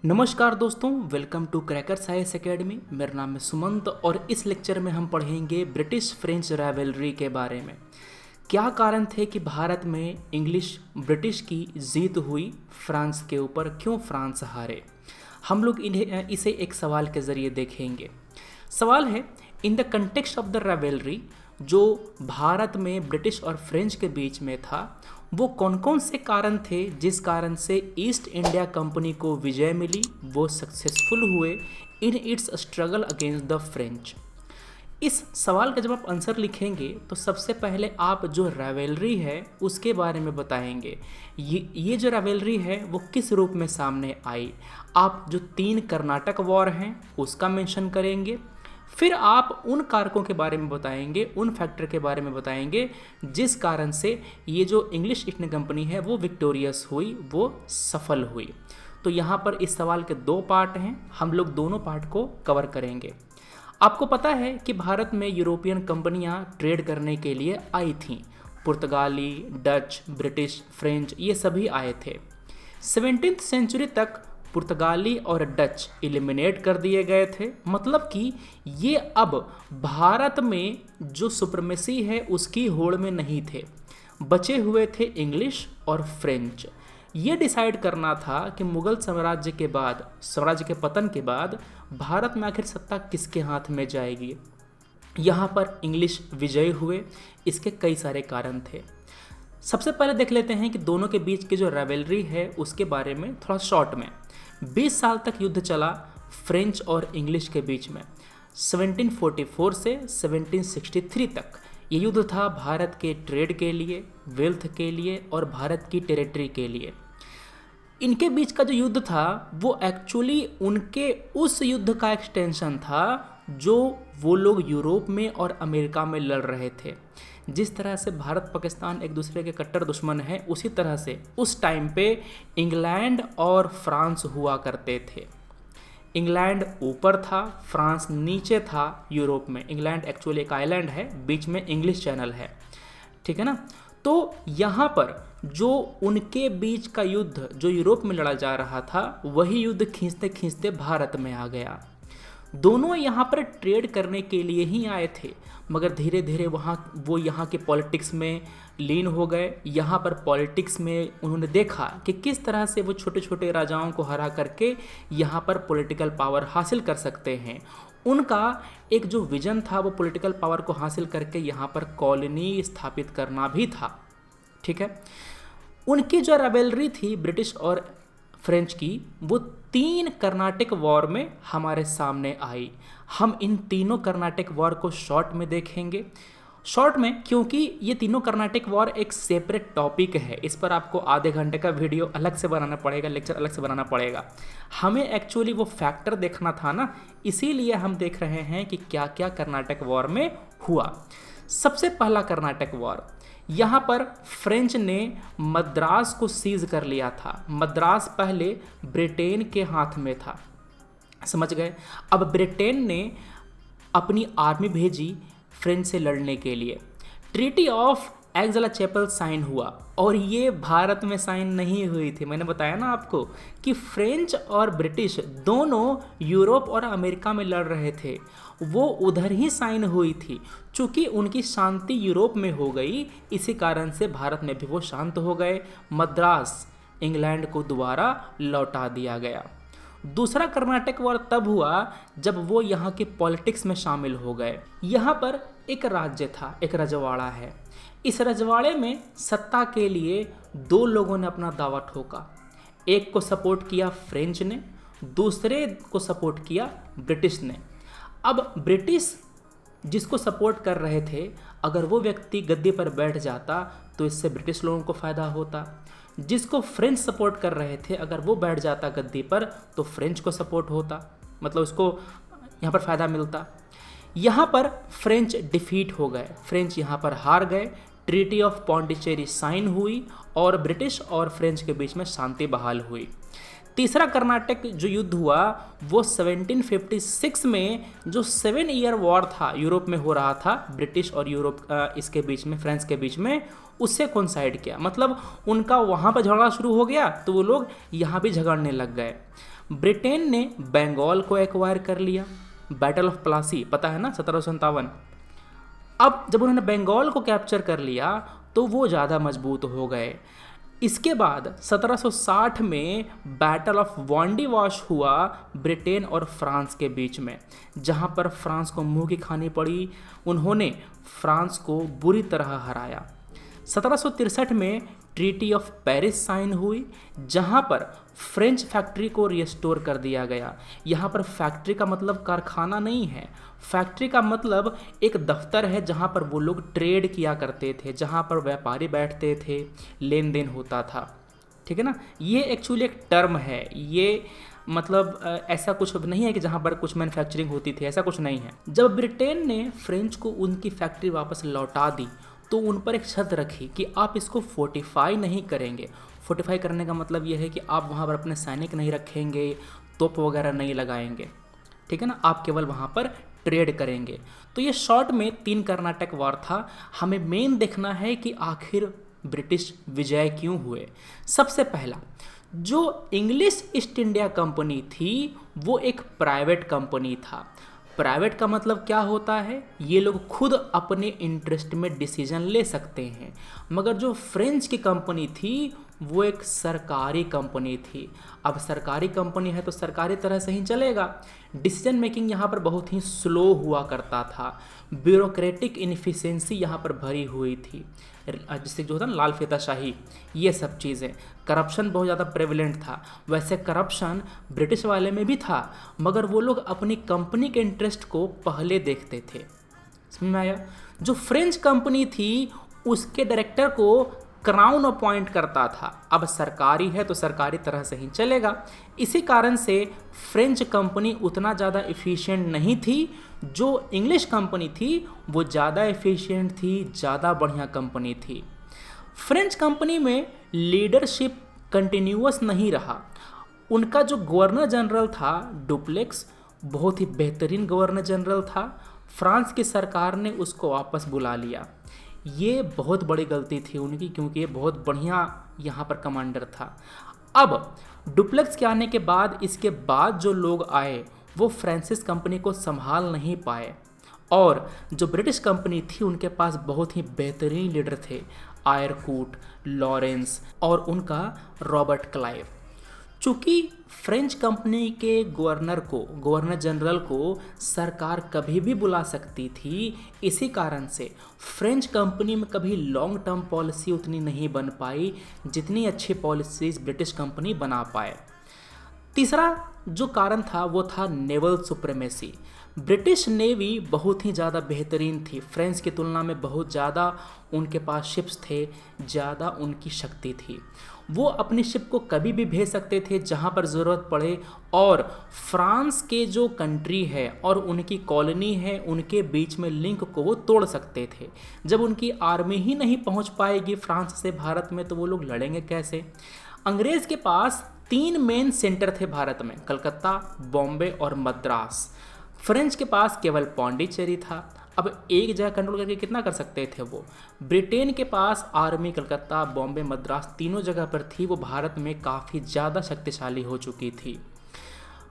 नमस्कार दोस्तों, welcome to cracker science academy. मेरा नाम है सुमंत और इस लेक्चर में हम पढ़ेंगे ब्रिटिश फ्रेंच राइवलरी के बारे में। क्या कारण थे कि भारत में इंग्लिश ब्रिटिश की जीत हुई फ्रांस के ऊपर, क्यों फ्रांस हारे। हम लोग इसे एक सवाल के ज़रिए देखेंगे। सवाल है, in the context of the rivalry, जो भारत में ब्रिटिश और फ्रेंच के बीच में था, वो कौन कौन से कारण थे जिस कारण से ईस्ट इंडिया कंपनी को विजय मिली, वो सक्सेसफुल हुए in its struggle against the French. इस सवाल का जब आप आंसर लिखेंगे तो सबसे पहले आप जो राइवलरी है उसके बारे में बताएंगे। ये जो राइवलरी है वो किस रूप में सामने आई। आप जो 3 कर्नाटक वॉर हैं उसका मेंशन करेंगे। फिर आप उन कारकों के बारे में बताएंगे, उन फैक्टर के बारे में बताएंगे जिस कारण से ये जो इंग्लिश ईस्ट इंडिया कंपनी है वो विक्टोरियस हुई, वो सफल हुई। तो यहाँ पर इस सवाल के 2 पार्ट हैं, हम लोग दोनों पार्ट को कवर करेंगे। आपको पता है कि भारत में यूरोपियन कंपनियाँ ट्रेड करने के लिए आई थीं। पुर्तगाली, डच, ब्रिटिश, फ्रेंच, ये सभी आए थे। 17th सेंचुरी तक पुर्तगाली और डच एलिमिनेट कर दिए गए थे। मतलब कि ये अब भारत में जो सुप्रीमेसी है उसकी होड़ में नहीं थे। बचे हुए थे इंग्लिश और फ्रेंच। ये डिसाइड करना था कि मुगल साम्राज्य के पतन के बाद भारत में आखिर सत्ता किसके हाथ में जाएगी। यहाँ पर इंग्लिश विजयी हुए। इसके कई सारे कारण थे। सबसे पहले देख लेते हैं कि दोनों के बीच की जो राइवलरी है उसके बारे में थोड़ा शॉर्ट में। 20 साल तक युद्ध चला फ्रेंच और इंग्लिश के बीच में। 1744 से 1763 तक ये युद्ध था भारत के ट्रेड के लिए, वेल्थ के लिए और भारत की टेरिटरी के लिए। इनके बीच का जो युद्ध था वो एक्चुअली उनके उस युद्ध का एक्सटेंशन था जो वो लोग यूरोप में और अमेरिका में लड़ रहे थे। जिस तरह से भारत पाकिस्तान एक दूसरे के कट्टर दुश्मन हैं, उसी तरह से उस टाइम पे इंग्लैंड और फ्रांस हुआ करते थे। इंग्लैंड ऊपर था, फ्रांस नीचे था यूरोप में। इंग्लैंड एक्चुअली एक आइलैंड है, बीच में इंग्लिश चैनल है, ठीक है ना। तो यहाँ पर जो उनके बीच का युद्ध जो यूरोप में लड़ा जा रहा था, वही युद्ध खींचते खींचते भारत में आ गया। दोनों यहाँ पर ट्रेड करने के लिए ही आए थे, मगर धीरे धीरे वो यहाँ के पॉलिटिक्स में लीन हो गए। यहाँ पर पॉलिटिक्स में उन्होंने देखा कि किस तरह से वो छोटे छोटे राजाओं को हरा करके यहाँ पर पॉलिटिकल पावर हासिल कर सकते हैं। उनका एक जो विजन था वो पॉलिटिकल पावर को हासिल करके यहाँ पर कॉलोनी स्थापित करना भी था, ठीक है। उनकी जो राइवलरी थी ब्रिटिश और फ्रेंच की, वो 3 कर्नाटक वॉर में हमारे सामने आई। हम इन तीनों कर्नाटक वॉर को शॉर्ट में देखेंगे। शॉर्ट में क्योंकि ये तीनों कर्नाटक वॉर एक सेपरेट टॉपिक है, इस पर आपको आधे घंटे का वीडियो अलग से बनाना पड़ेगा, लेक्चर अलग से बनाना पड़ेगा। हमें एक्चुअली वो फैक्टर देखना था ना, इसीलिए हम देख रहे हैं कि क्या क्या कर्नाटक वॉर में हुआ। सबसे पहला कर्नाटक वॉर, यहाँ पर फ्रेंच ने मद्रास को सीज कर लिया था। मद्रास पहले ब्रिटेन के हाथ में था, समझ गए। अब ब्रिटेन ने अपनी आर्मी भेजी फ्रेंच से लड़ने के लिए। ट्रीटी ऑफ एग्ज़ला-चैपल साइन हुआ और ये भारत में साइन नहीं हुई थी। मैंने बताया ना आपको कि फ्रेंच और ब्रिटिश दोनों यूरोप और अमेरिका में लड़ रहे थे, वो उधर ही साइन हुई थी। चूँकि उनकी शांति यूरोप में हो गई, इसी कारण से भारत में भी वो शांत हो गए। मद्रास इंग्लैंड को दोबारा लौटा दिया गया। दूसरा कर्नाटक वॉर तब हुआ जब वो यहाँ के पॉलिटिक्स में शामिल हो गए। यहाँ पर एक राज्य था, एक रजवाड़ा है। इस रजवाड़े में सत्ता के लिए 2 लोगों ने अपना दावा ठोका। एक को सपोर्ट किया फ्रेंच ने, दूसरे को सपोर्ट किया ब्रिटिश ने। अब ब्रिटिश जिसको सपोर्ट कर रहे थे, अगर वो व्यक्ति गद्दी पर बैठ जाता तो इससे ब्रिटिश लोगों को फ़ायदा होता। जिसको फ्रेंच सपोर्ट कर रहे थे, अगर वो बैठ जाता गद्दी पर तो फ्रेंच को सपोर्ट होता, मतलब उसको यहाँ पर फ़ायदा मिलता। यहाँ पर फ्रेंच डिफीट हो गए, फ्रेंच यहाँ पर हार गए। ट्रीटी ऑफ पौंडीचेरी साइन हुई और ब्रिटिश और फ्रेंच के बीच में शांति बहाल हुई। तीसरा कर्नाटक जो युद्ध हुआ वो 1756 में जो 7 ईयर वॉर था यूरोप में हो रहा था, ब्रिटिश और यूरोप इसके बीच में, फ्रांस के बीच में, उससे कोइंसाइड किया। मतलब उनका वहाँ पर झगड़ा शुरू हो गया तो वो लोग यहाँ भी झगड़ने लग गए। ब्रिटेन ने बंगाल को एक्वायर कर लिया, बैटल ऑफ प्लासी पता है ना, 1757। अब जब उन्होंने बंगाल को कैप्चर कर लिया तो वो ज़्यादा मजबूत हो गए। इसके बाद 1760 में बैटल ऑफ वांडीवाश हुआ ब्रिटेन और फ्रांस के बीच में, जहां पर फ्रांस को मुंह की खानी पड़ी। उन्होंने फ्रांस को बुरी तरह हराया। 1763 में ट्रीटी ऑफ पेरिस साइन हुई, जहां पर फ्रेंच फैक्ट्री को रिस्टोर कर दिया गया। यहाँ पर फैक्ट्री का मतलब कारखाना नहीं है, फैक्ट्री का मतलब एक दफ्तर है जहाँ पर वो लोग ट्रेड किया करते थे, जहाँ पर व्यापारी बैठते थे, लेन देन होता था। ठीक है ना, ये एक्चुअली एक टर्म है, ये मतलब ऐसा कुछ नहीं है कि जहाँ पर कुछ मैन्युफैक्चरिंग होती थी, ऐसा कुछ नहीं है। जब ब्रिटेन ने फ्रेंच को उनकी फैक्ट्री वापस लौटा दी तो उन पर एक शर्त रखी कि आप इसको फोर्टिफाई नहीं करेंगे। फोर्टिफाई करने का मतलब ये है कि आप वहाँ पर अपने सैनिक नहीं रखेंगे, तोप वगैरह नहीं लगाएंगे, ठीक है ना, आप केवल वहाँ पर ट्रेड करेंगे। तो ये शॉर्ट में 3 कर्नाटक वॉर था। हमें मेन देखना है कि आखिर ब्रिटिश विजय क्यों हुए। सबसे पहला, जो इंग्लिश ईस्ट इंडिया कंपनी थी वो एक प्राइवेट कंपनी था। प्राइवेट का मतलब क्या होता है, ये लोग खुद अपने इंटरेस्ट में डिसीजन ले सकते हैं। मगर जो फ्रेंच की कंपनी थी वो एक सरकारी कंपनी थी। अब सरकारी कंपनी है तो सरकारी तरह से ही चलेगा। डिसीजन मेकिंग यहाँ पर बहुत ही स्लो हुआ करता था, ब्यूरोक्रेटिक इनफिशिएंसी यहाँ पर भरी हुई थी, जिससे जो होता ना लाल फीताशाही, ये सब चीज़ें, करप्शन बहुत ज़्यादा प्रेवलेंट था। वैसे करप्शन ब्रिटिश वाले में भी था, मगर वो लोग अपनी कंपनी के इंटरेस्ट को पहले देखते थे। समझ में आया? जो फ्रेंच कंपनी थी उसके डायरेक्टर को क्राउन अपॉइंट करता था। अब सरकारी है तो सरकारी तरह से ही चलेगा। इसी कारण से फ्रेंच कंपनी उतना ज़्यादा एफिशिएंट नहीं थी। जो इंग्लिश कंपनी थी वो ज़्यादा एफिशिएंट थी, ज़्यादा बढ़िया कंपनी थी। फ्रेंच कंपनी में लीडरशिप कंटिन्यूअस नहीं रहा। उनका जो गवर्नर जनरल था डुप्लेक्स, बहुत ही बेहतरीन गवर्नर जनरल था। फ्रांस की सरकार ने उसको वापस बुला लिया। ये बहुत बड़ी गलती थी उनकी, क्योंकि ये बहुत बढ़िया यहाँ पर कमांडर था। अब डुप्लेक्स के आने के बाद, इसके बाद जो लोग आए वो फ्रांसिस कंपनी को संभाल नहीं पाए, और जो ब्रिटिश कंपनी थी उनके पास बहुत ही बेहतरीन लीडर थे, आयरकूट, लॉरेंस और उनका रॉबर्ट क्लाइव। चूँकि फ्रेंच कंपनी के गवर्नर जनरल को सरकार कभी भी बुला सकती थी, इसी कारण से फ्रेंच कंपनी में कभी लॉन्ग टर्म पॉलिसी उतनी नहीं बन पाई जितनी अच्छी पॉलिसीज ब्रिटिश कंपनी बना पाए। तीसरा जो कारण था वो था नेवल सुप्रीमेसी। ब्रिटिश नेवी बहुत ही ज़्यादा बेहतरीन थी, फ्रेंच की तुलना में बहुत ज़्यादा उनके पास शिप्स थे, ज़्यादा उनकी शक्ति थी। वो अपनी शिप को कभी भी भेज सकते थे जहाँ पर ज़रूरत पड़े, और फ्रांस के जो कंट्री है और उनकी कॉलोनी है उनके बीच में लिंक को वो तोड़ सकते थे। जब उनकी आर्मी ही नहीं पहुँच पाएगी फ्रांस से भारत में तो वो लोग लड़ेंगे कैसे। अंग्रेज़ के पास 3 मेन सेंटर थे भारत में, कलकत्ता, बॉम्बे और मद्रास। फ्रेंच के पास केवल पौंडीचेरी था। अब एक जगह कंट्रोल करके कितना कर सकते थे वो। ब्रिटेन के पास आर्मी कलकत्ता, बॉम्बे, मद्रास तीनों जगह पर थी, वो भारत में काफ़ी ज़्यादा शक्तिशाली हो चुकी थी।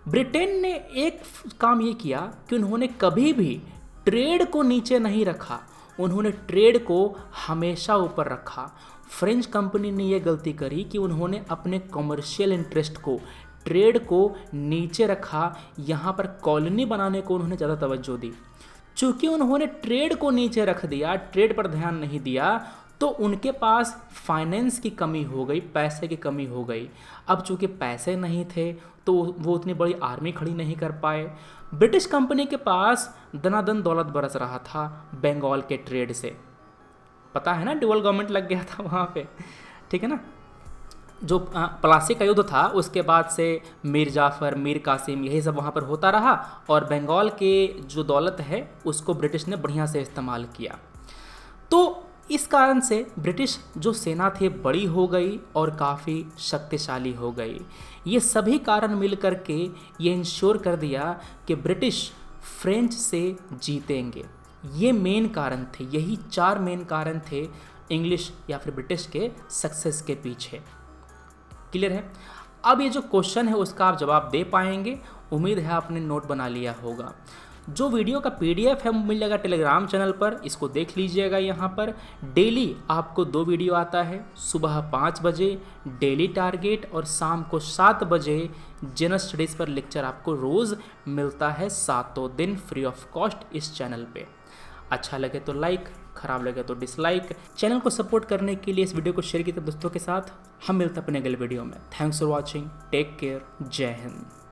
ब्रिटेन ने एक काम ये किया कि उन्होंने कभी भी ट्रेड को नीचे नहीं रखा, उन्होंने ट्रेड को हमेशा ऊपर रखा। फ्रेंच कंपनी ने यह गलती करी कि उन्होंने अपने कमर्शियल इंटरेस्ट को, ट्रेड को नीचे रखा, यहाँ पर कॉलोनी बनाने को उन्होंने ज़्यादा तवज्जो दी। चूँकि उन्होंने ट्रेड को नीचे रख दिया, ट्रेड पर ध्यान नहीं दिया, तो उनके पास फाइनेंस की कमी हो गई, पैसे की कमी हो गई। अब चूँकि पैसे नहीं थे तो वो उतनी बड़ी आर्मी खड़ी नहीं कर पाए। ब्रिटिश कंपनी के पास दनादन दौलत बरस रहा था बंगाल के ट्रेड से, पता है ना, डुअल गवर्नमेंट लग गया था वहाँ पे, ठीक है ना। जो प्लासी का युद्ध था उसके बाद से मीर जाफ़र, मीर कासिम, यही सब वहाँ पर होता रहा, और बंगाल के जो दौलत है उसको ब्रिटिश ने बढ़िया से इस्तेमाल किया। तो इस कारण से ब्रिटिश जो सेना थी बड़ी हो गई और काफ़ी शक्तिशाली हो गई। ये सभी कारण मिल कर के ये इंश्योर कर दिया कि ब्रिटिश फ्रेंच से जीतेंगे। ये मेन कारण थे, यही 4 मेन कारण थे इंग्लिश या फिर ब्रिटिश के सक्सेस के पीछे। क्लियर है। अब ये जो क्वेश्चन है उसका आप जवाब दे पाएंगे। उम्मीद है आपने नोट बना लिया होगा। जो वीडियो का PDF है मिल जाएगा टेलीग्राम चैनल पर, इसको देख लीजिएगा। यहाँ पर डेली आपको 2 वीडियो आता है, सुबह 5 बजे डेली टारगेट और शाम को 7 बजे जनरल स्टडीज़ पर लेक्चर आपको रोज़ मिलता है 7 दिन फ्री ऑफ कॉस्ट इस चैनल पे। अच्छा लगे तो लाइक, खराब लगे तो डिसलाइक। चैनल को सपोर्ट करने के लिए इस वीडियो को शेयर कीजिए दोस्तों के साथ। हम मिलते हैं अपने अगले वीडियो में। Thanks for watching, take care, जय हिंद।